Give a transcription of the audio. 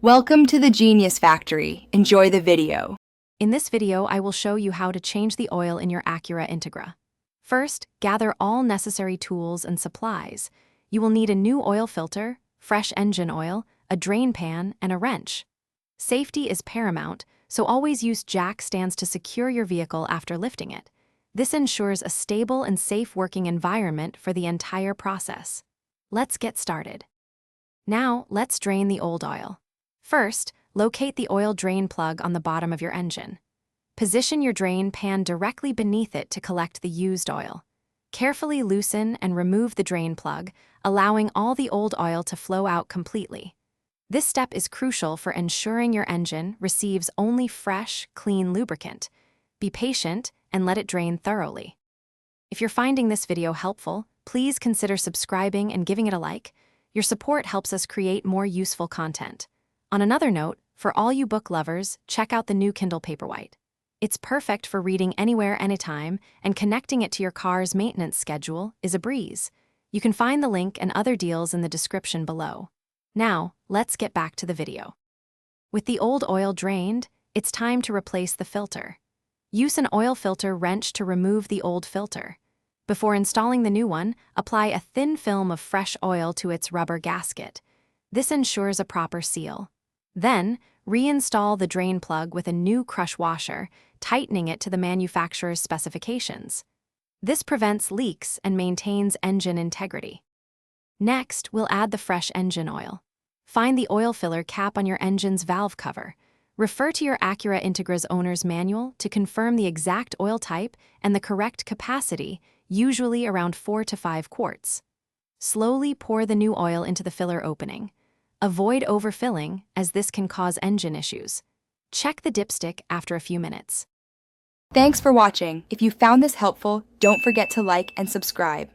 Welcome to the Genius Factory. Enjoy the video. In this video, I will show you how to change the oil in your Acura Integra. First, gather all necessary tools and supplies. You will need a new oil filter, fresh engine oil, a drain pan, and a wrench. Safety is paramount, so always use jack stands to secure your vehicle after lifting it. This ensures a stable and safe working environment for the entire process. Let's get started. Now, let's drain the old oil. First, locate the oil drain plug on the bottom of your engine. Position your drain pan directly beneath it to collect the used oil. Carefully loosen and remove the drain plug, allowing all the old oil to flow out completely. This step is crucial for ensuring your engine receives only fresh, clean lubricant. Be patient and let it drain thoroughly. If you're finding this video helpful, please consider subscribing and giving it a like. Your support helps us create more useful content. On another note, for all you book lovers, check out the new Kindle Paperwhite. It's perfect for reading anywhere, anytime, and connecting it to your car's maintenance schedule is a breeze. You can find the link and other deals in the description below. Now, let's get back to the video. With the old oil drained, it's time to replace the filter. Use an oil filter wrench to remove the old filter. Before installing the new one, apply a thin film of fresh oil to its rubber gasket. This ensures a proper seal. Then, reinstall the drain plug with a new crush washer, tightening it to the manufacturer's specifications. This prevents leaks and maintains engine integrity. Next, we'll add the fresh engine oil. Find the oil filler cap on your engine's valve cover. Refer to your Acura Integra's owner's manual to confirm the exact oil type and the correct capacity, usually around 4 to 5 quarts. Slowly pour the new oil into the filler opening. Avoid overfilling, as this can cause engine issues. Check the dipstick after a few minutes. Thanks for watching. If you found this helpful, don't forget to like and subscribe.